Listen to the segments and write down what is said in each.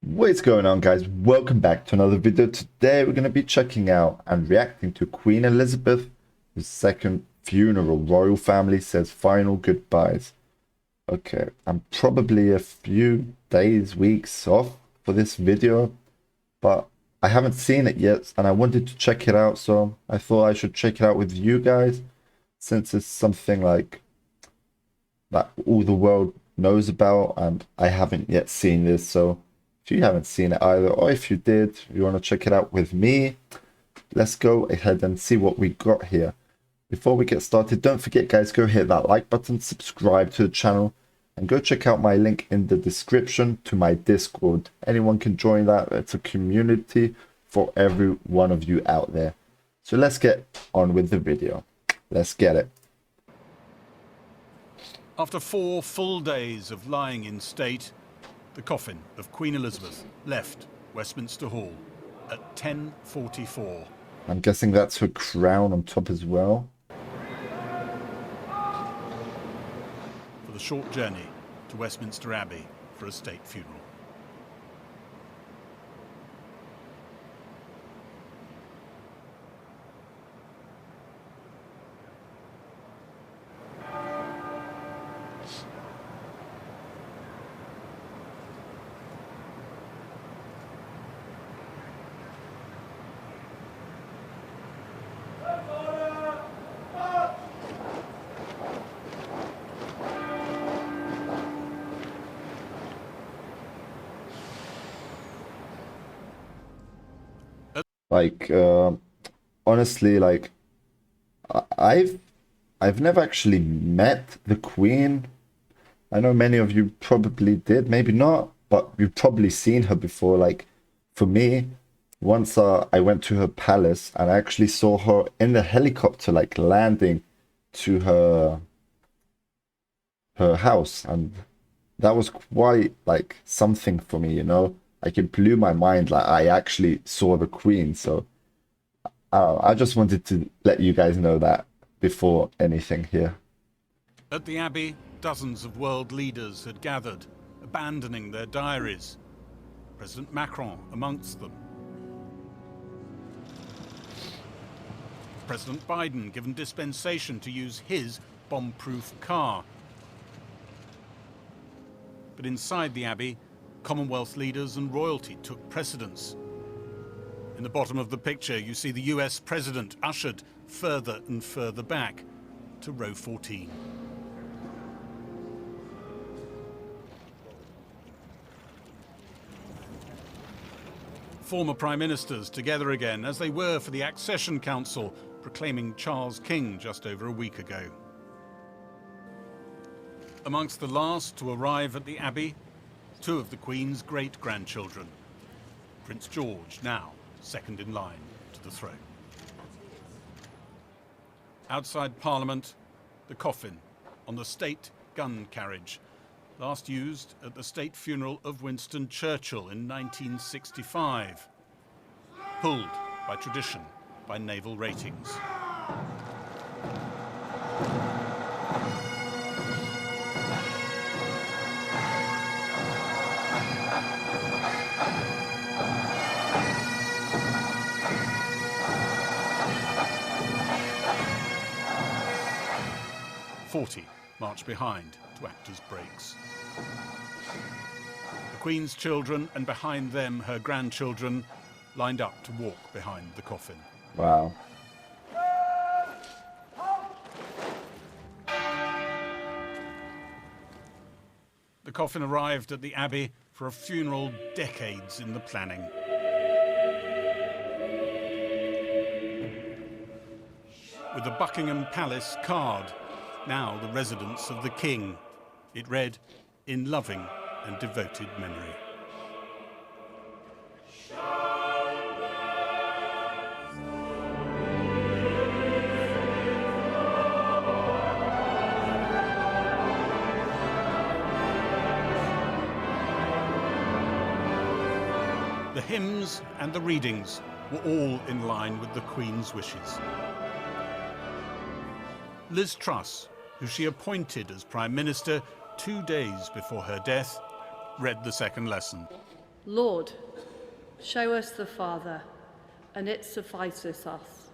What's going on, guys? Welcome back to another video. Today we're going to be checking out and reacting to Queen Elizabeth's second funeral. Royal family says final goodbyes. Okay, I'm probably a few days, weeks off for this video, but I haven't seen it yet and I wanted to check it out, so I thought I should check it out with you guys since it's something like that all the world knows about and I haven't yet seen this. So if you haven't seen it either, or if you did, you want to check it out with me, let's go ahead and see what we got here. Before we get started, don't forget, guys, go hit that like button, subscribe to the channel, and go check out my link in the description to my Discord. Anyone can join that. It's a community for every one of you out there. So let's get on with the video. Let's get it. After 4 full days of lying in state, the coffin of Queen Elizabeth left Westminster Hall at 10:44. I'm guessing that's her crown on top as well. For the short journey to Westminster Abbey for a state funeral. Like, honestly, like, I've never actually met the Queen. I know many of you probably did, maybe not, but you've probably seen her before. Like, for me, once I went to her palace and I actually saw her in the helicopter, like landing to her house, and that was quite like something for me, you know. Like, it blew my mind. Like, I actually saw the Queen. So I just wanted to let you guys know that before anything here. At the Abbey, dozens of world leaders had gathered, abandoning their diaries. President Macron amongst them. President Biden given dispensation to use his bomb-proof car. But inside the Abbey, Commonwealth leaders and royalty took precedence. In the bottom of the picture, you see the US president ushered further and further back to row 14. Former prime ministers together again, as they were for the Accession Council, proclaiming Charles King just over a week ago. Amongst the last to arrive at the Abbey, 2 of the Queen's great-grandchildren. Prince George, now second in line to the throne. Outside Parliament, the coffin on the state gun carriage, last used at the state funeral of Winston Churchill in 1965. Pulled by tradition, by naval ratings. March behind to act as brakes. The Queen's children, and behind them her grandchildren, lined up to walk behind the coffin. Wow. The coffin arrived at the Abbey for a funeral decades in the planning. With the Buckingham Palace card, now the residence of the King. It read, "In loving and devoted memory." The hymns and the readings were all in line with the Queen's wishes. Liz Truss, who she appointed as Prime Minister 2 days before her death, read the second lesson. Lord, show us the Father, and it sufficeth us.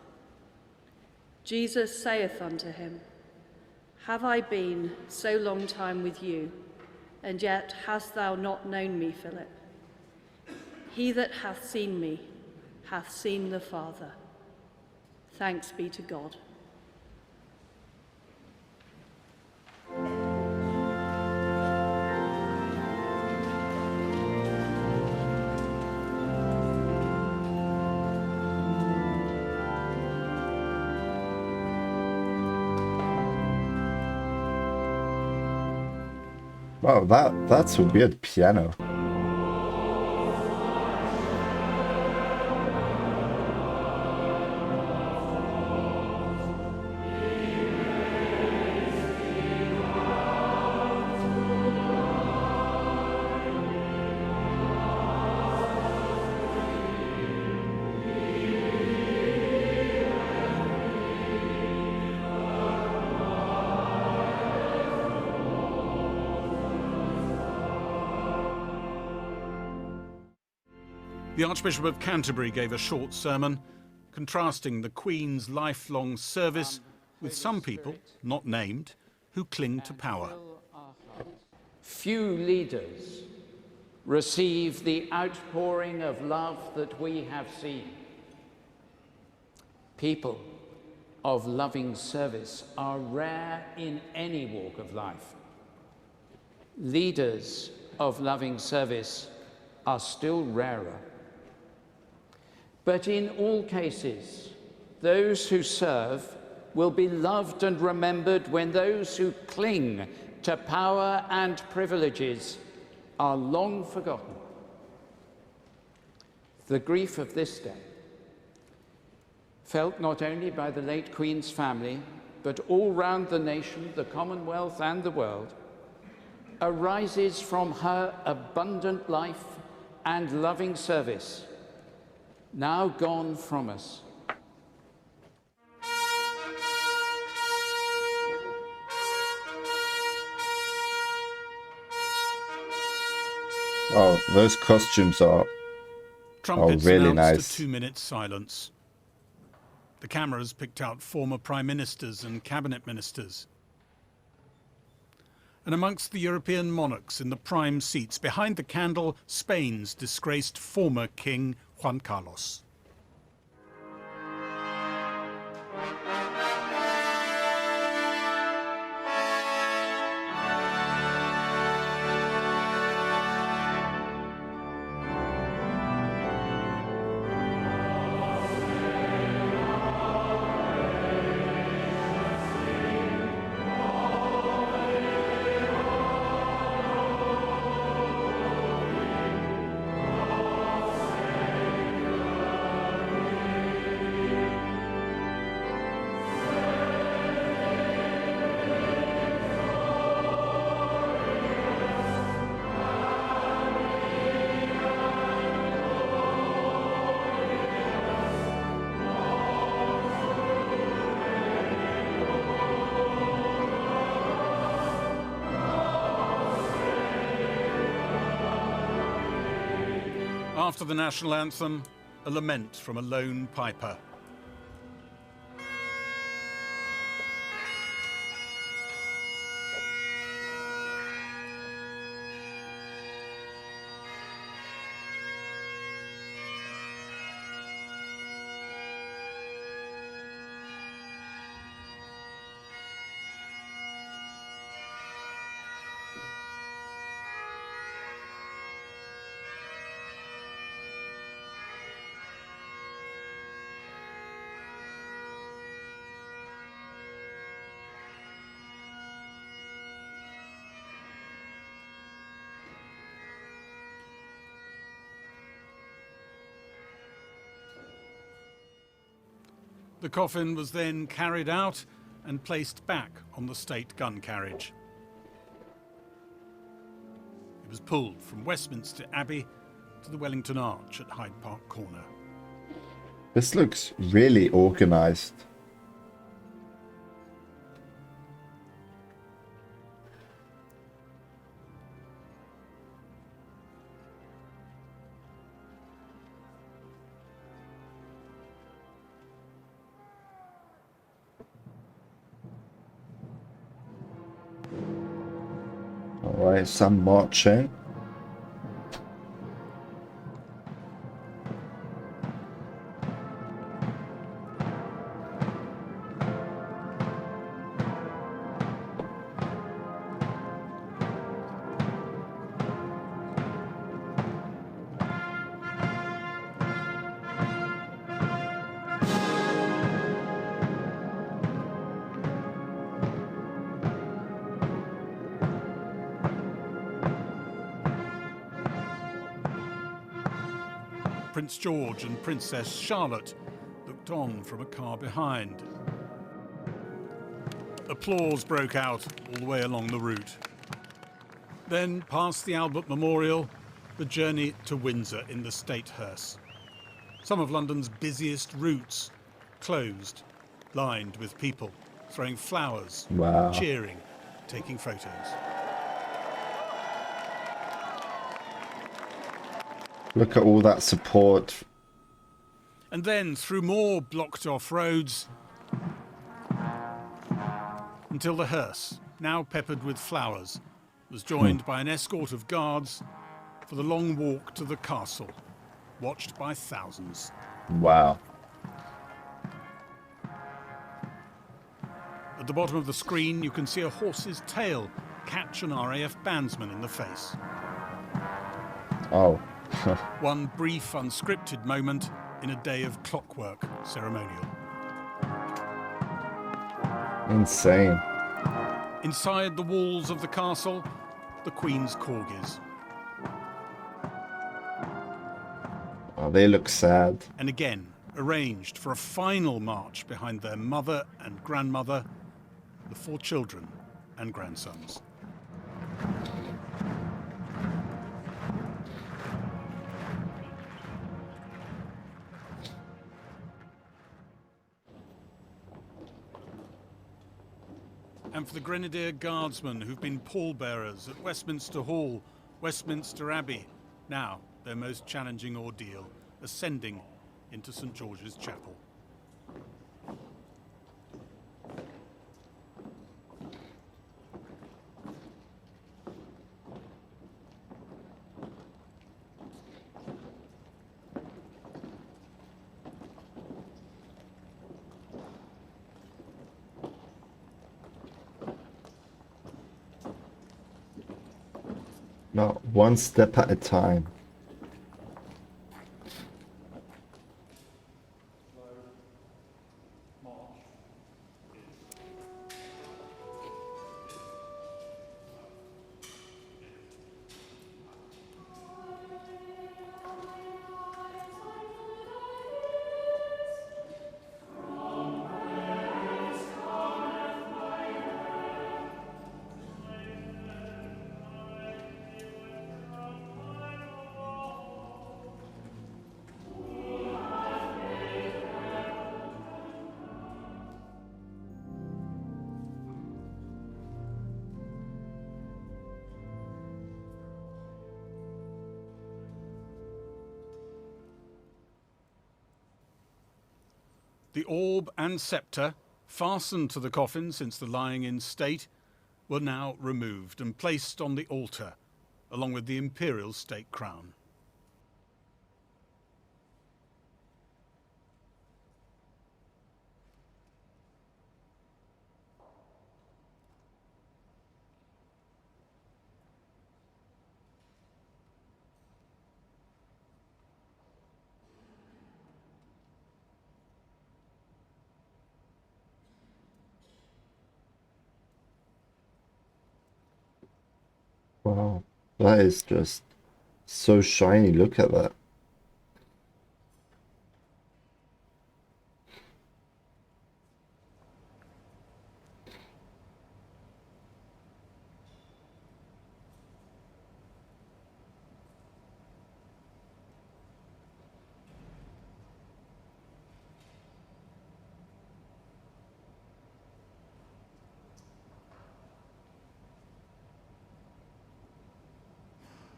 Jesus saith unto him, Have I been so long time with you, and yet hast thou not known me, Philip? He that hath seen me hath seen the Father. Thanks be to God. Wow, that's a weird piano. The Archbishop of Canterbury gave a short sermon contrasting the Queen's lifelong service with some people, not named, who cling to power. Few leaders receive the outpouring of love that we have seen. People of loving service are rare in any walk of life. Leaders of loving service are still rarer. But in all cases, those who serve will be loved and remembered when those who cling to power and privileges are long forgotten. The grief of this day, felt not only by the late Queen's family, but all round the nation, the Commonwealth and the world, arises from her abundant life and loving service, now gone from us. Oh, those costumes are Trumpets really announced nice. a 2-minute silence. The cameras picked out former prime ministers and cabinet ministers. And amongst the European monarchs in the prime seats, behind the candle, Spain's disgraced former king, Juan Carlos. After the national anthem, a lament from a lone piper. The coffin was then carried out and placed back on the state gun carriage. It was pulled from Westminster Abbey to the Wellington Arch at Hyde Park Corner. This looks really organized. Alright, some marching. Prince George and Princess Charlotte looked on from a car behind. Applause broke out all the way along the route. Then, past the Albert Memorial, the journey to Windsor in the state hearse. Some of London's busiest routes closed, lined with people, throwing flowers, Wow. cheering, taking photos. Look at all that support. And then through more blocked off roads until the hearse, now peppered with flowers, was joined by an escort of guards for the long walk to the castle, watched by thousands. Wow. At the bottom of the screen, you can see a horse's tail catch an RAF bandsman in the face. Oh. One brief, unscripted moment in a day of clockwork ceremonial. Insane. Inside the walls of the castle, the Queen's corgis. Oh, they look sad. And again, arranged for a final march behind their mother and grandmother, the 4 children and grandsons. And for the Grenadier Guardsmen who've been pallbearers at Westminster Hall, Westminster Abbey, now their most challenging ordeal, ascending into St. George's Chapel. Not one step at a time. The orb and sceptre, fastened to the coffin since the lying in state, were now removed and placed on the altar, along with the imperial state crown. Wow. That is just so shiny. Look at that.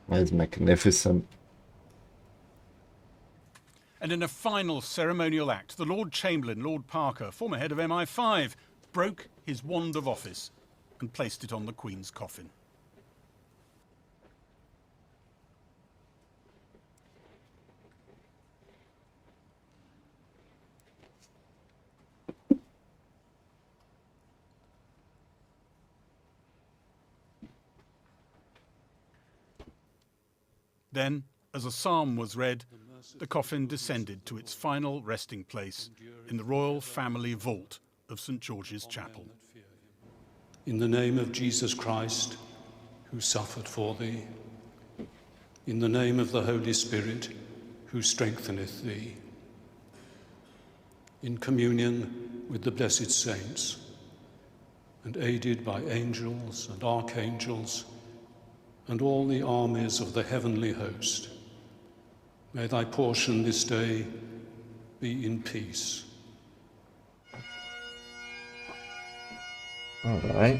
That is magnificent. And in a final ceremonial act, the Lord Chamberlain, Lord Parker, former head of MI5, broke his wand of office and placed it on the Queen's coffin. Then, as a psalm was read, the coffin descended to its final resting place in the royal family vault of St George's Chapel. In the name of Jesus Christ, who suffered for thee, in the name of the Holy Spirit, who strengtheneth thee, in communion with the blessed saints, and aided by angels and archangels and all the armies of the heavenly host, may thy portion this day be in peace. All right.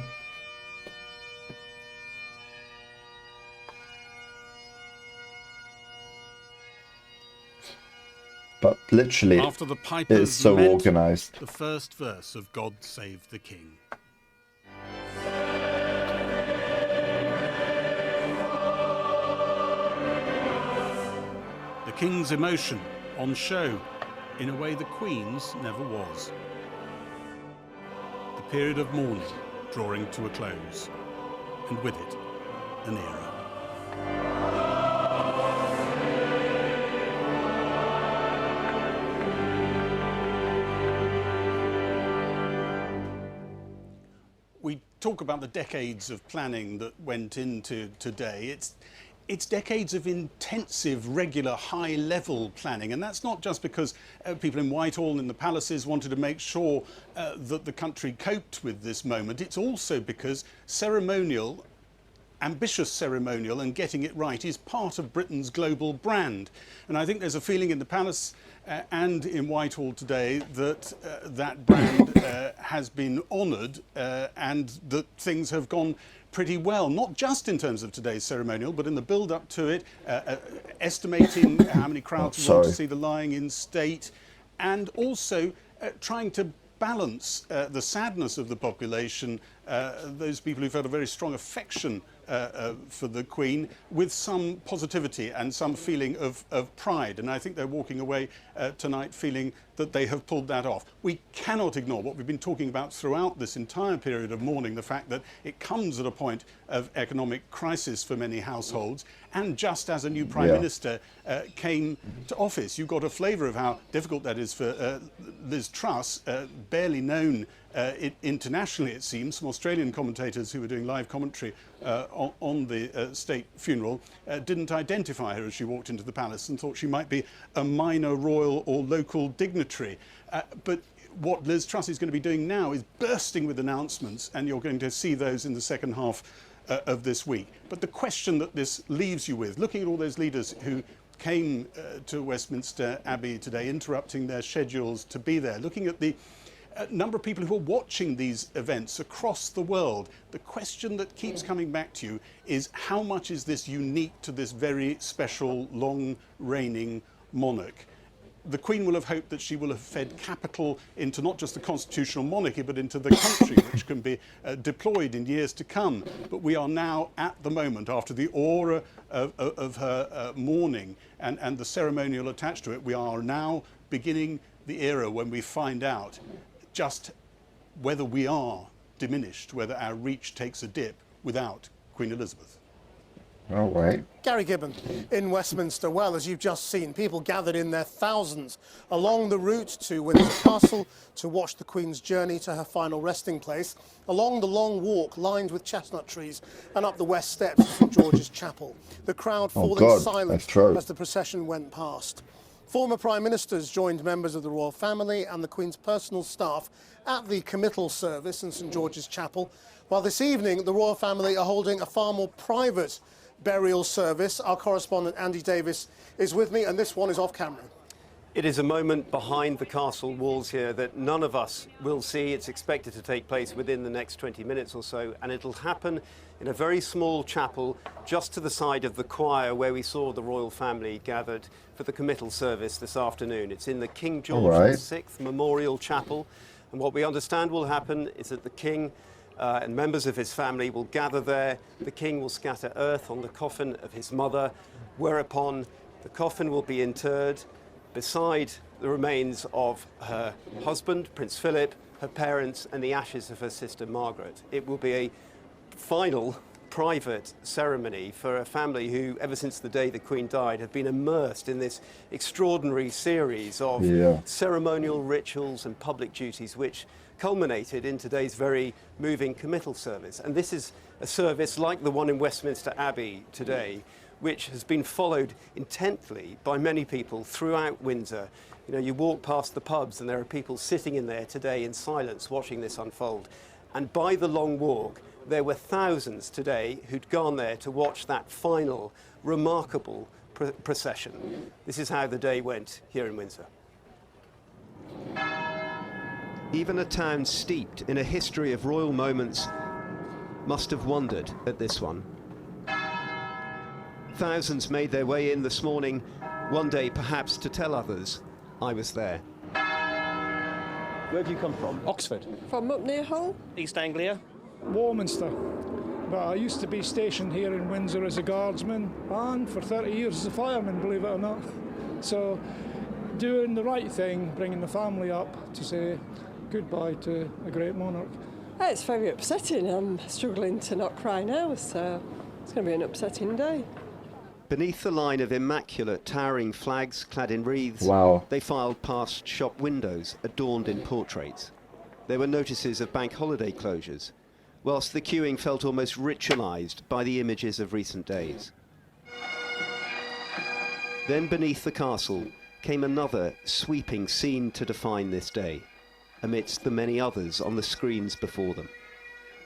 But literally, After the pipers it's so lament, organized. the first verse of God Save the King. The King's emotion on show in a way the Queen's never was. The period of mourning drawing to a close, and with it, an era. We talk about the decades of planning that went into today. It's decades of intensive, regular, high-level planning, and that's not just because people in Whitehall and in the palaces wanted to make sure that the country coped with this moment. It's also because ambitious ceremonial and getting it right is part of Britain's global brand. And I think there's a feeling in the palace and in Whitehall today that that brand has been honoured and that things have gone pretty well, not just in terms of today's ceremonial, but in the build-up to it, estimating how many crowds want to see the lying in state, and also trying to balance the sadness of the population, those people who felt a very strong affection for the Queen, with some positivity and some feeling of pride. And I think they're walking away tonight feeling that they have pulled that off. We cannot ignore what we've been talking about throughout this entire period of mourning, the fact that it comes at a point of economic crisis for many households. And just as a new Prime Minister came to office, you got a flavour of how difficult that is for Liz Truss, barely known internationally, it seems. Some Australian commentators who were doing live commentary on the state funeral didn't identify her as she walked into the palace and thought she might be a minor royal or local dignitary. But what Liz Truss is going to be doing now is bursting with announcements, and you're going to see those in the second half of this week. But the question that this leaves you with, looking at all those leaders who came to Westminster Abbey today, interrupting their schedules to be there, looking at the number of people who are watching these events across the world, the question that keeps coming back to you is how much is this unique to this very special, long-reigning monarch? The Queen will have hoped that she will have fed capital into not just the constitutional monarchy, but into the country, which can be deployed in years to come. But we are now at the moment, after the aura of her mourning and the ceremonial attached to it, we are now beginning the era when we find out just whether we are diminished, whether our reach takes a dip without Queen Elizabeth. All right. Gary Gibbon in Westminster. Well, as you've just seen, people gathered in their thousands along the route to Windsor Castle to watch the Queen's journey to her final resting place, along the long walk lined with chestnut trees and up the west steps of St George's Chapel. The crowd falling silent as the procession went past. Former Prime Ministers joined members of the royal family and the Queen's personal staff at the Committal service in St George's Chapel, while this evening the royal family are holding a far more private burial service. Our correspondent Andy Davis is with me, and this one is off camera. It is a moment behind the castle walls here that none of us will see. It's expected to take place within the next 20 minutes or so, and it'll happen in a very small chapel just to the side of the choir where we saw the royal family gathered for the committal service this afternoon. It's in the King George VI Memorial Chapel, and what we understand will happen is that the King and members of his family will gather there. The King will scatter earth on the coffin of his mother, whereupon the coffin will be interred beside the remains of her husband, Prince Philip, her parents, and the ashes of her sister Margaret. It will be a final private ceremony for a family who, ever since the day the Queen died, have been immersed in this extraordinary series of ceremonial rituals and public duties which culminated in today's very moving committal service. And this is a service like the one in Westminster Abbey today, which has been followed intently by many people throughout Windsor. You know, you walk past the pubs and there are people sitting in there today in silence watching this unfold. And by the long walk, there were thousands today who'd gone there to watch that final, remarkable procession. This is how the day went here in Windsor. Even a town steeped in a history of royal moments must have wondered at this one. Thousands made their way in this morning, one day perhaps to tell others, I was there. Where have you come from? Oxford. From up near Hull? East Anglia. Warminster. But I used to be stationed here in Windsor as a guardsman and for 30 years as a fireman, believe it or not. So doing the right thing, bringing the family up to say goodbye to a great monarch. It's very upsetting. I'm struggling to not cry now, so it's going to be an upsetting day. Beneath the line of immaculate towering flags clad in wreaths, they filed past shop windows adorned in portraits. There were notices of bank holiday closures, whilst the queuing felt almost ritualised by the images of recent days. Then beneath the castle came another sweeping scene to define this day, amidst the many others on the screens before them.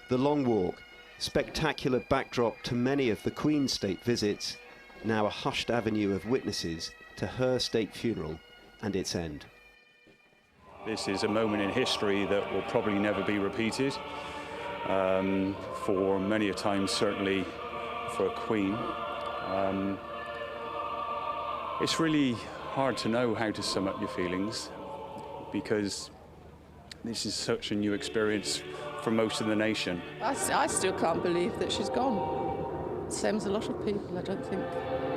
The Long Walk, spectacular backdrop to many of the Queen's state visits, now a hushed avenue of witnesses to her state funeral and its end. This is a moment in history that will probably never be repeated. For many a time, certainly for a Queen. It's really hard to know how to sum up your feelings because this is such a new experience for most of the nation. I still can't believe that she's gone. Same as a lot of people, I don't think.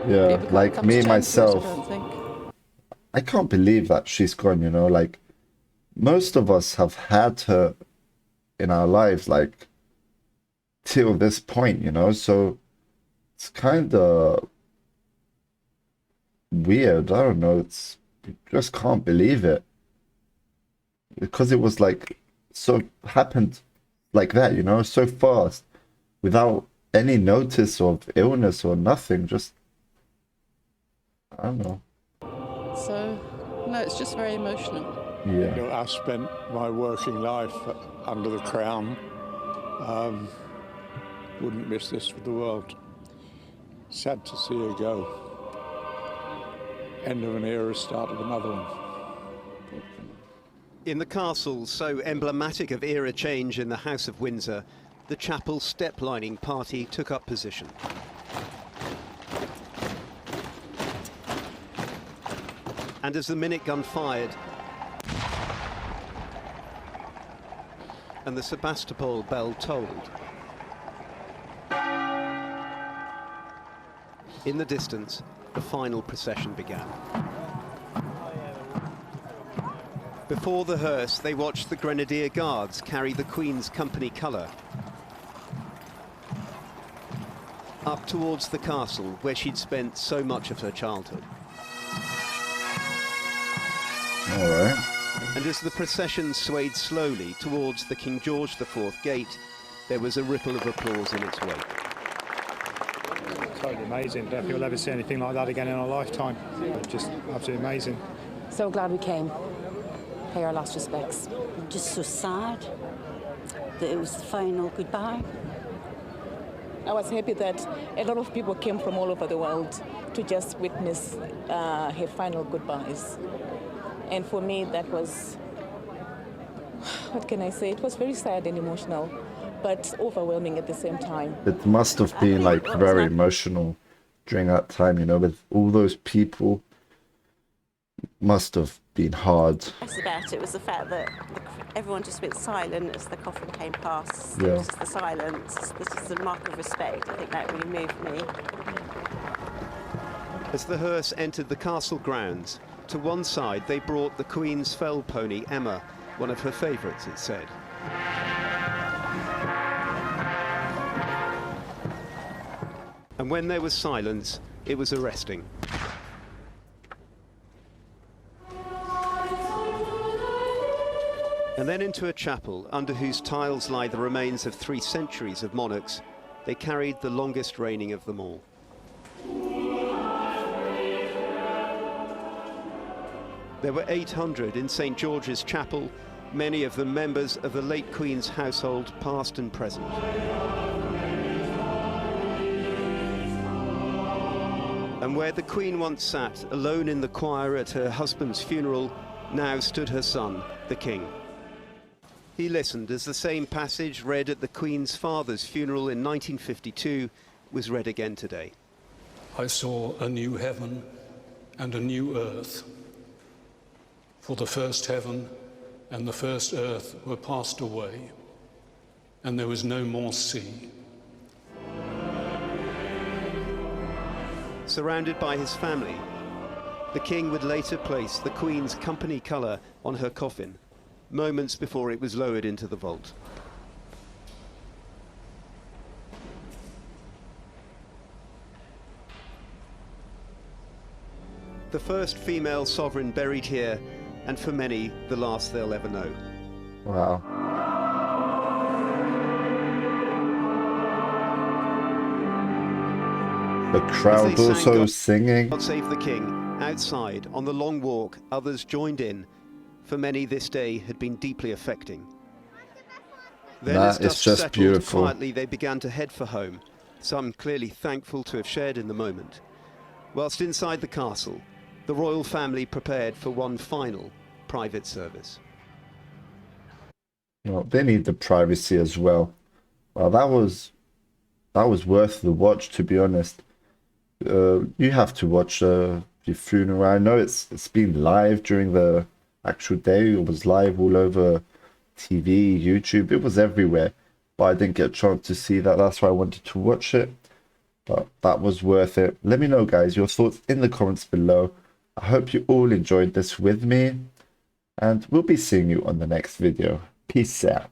Yeah, like me myself. I don't think. I can't believe that she's gone, you know, like most of us have had her in our lives, like till this point, you know, so it's kind of weird. I don't know, you just can't believe it because it was like so happened like that, you know, so fast without any notice of illness or nothing. Just I don't know. So no, it's just very emotional. Yeah. You know, I spent my working life under the Crown. Wouldn't miss this for the world. Sad to see her go. End of an era, start of another one. In the castle, so emblematic of era change in the House of Windsor, the chapel step-lining party took up position. And as the minute gun fired, and the Sebastopol bell tolled, in the distance, the final procession began. Before the hearse, they watched the Grenadier Guards carry the Queen's company colour up towards the castle where she'd spent so much of her childhood. All right. And as the procession swayed slowly towards the King George IV gate, there was a ripple of applause in its wake. Totally amazing. Don't think we'll ever see anything like that again in our lifetime. Just absolutely amazing. So glad we came. Pay our last respects. Just so sad that it was the final goodbye. I was happy that a lot of people came from all over the world to just witness her final goodbyes. And for me, that was, what can I say? It was very sad and emotional, but overwhelming at the same time. It must have been like very emotional during that time, you know, with all those people. Must have been hard. About it was the fact that everyone just went silent as the coffin came past. Yeah. Just the silence. This is a mark of respect. I think that really moved me. As the hearse entered the castle grounds, to one side they brought the Queen's fell pony Emma, one of her favourites, it said. And when there was silence, it was arresting. And then into a chapel under whose tiles lie the remains of 3 centuries of monarchs, they carried the longest reigning of them all. There were 800 in St. George's Chapel, many of them members of the late Queen's household, past and present. And where the Queen once sat, alone in the choir at her husband's funeral, now stood her son, the King. He listened as the same passage read at the Queen's father's funeral in 1952 was read again today. I saw a new heaven and a new earth. For the first heaven and the first earth were passed away, and there was no more sea. Surrounded by his family, the King would later place the Queen's company colour on her coffin, moments before it was lowered into the vault. The first female sovereign buried here, and for many, the last they'll ever know. Wow. The crowd also singing. God Save the King, outside, on the long walk, others joined in. For many, this day had been deeply affecting. Then, as That is dust just settled, beautiful. quietly they began to head for home, some clearly thankful to have shared in the moment. Whilst inside the castle, the royal family prepared for one final private service. Well, they need the privacy as well. Well, that was worth the watch, to be honest. You have to watch the funeral. I know it's been live during the actual day. It was live all over TV, YouTube. It was everywhere, but I didn't get a chance to see that. That's why I wanted to watch it. But that was worth it. Let me know, guys, your thoughts in the comments below. I hope you all enjoyed this with me, and we'll be seeing you on the next video. Peace out.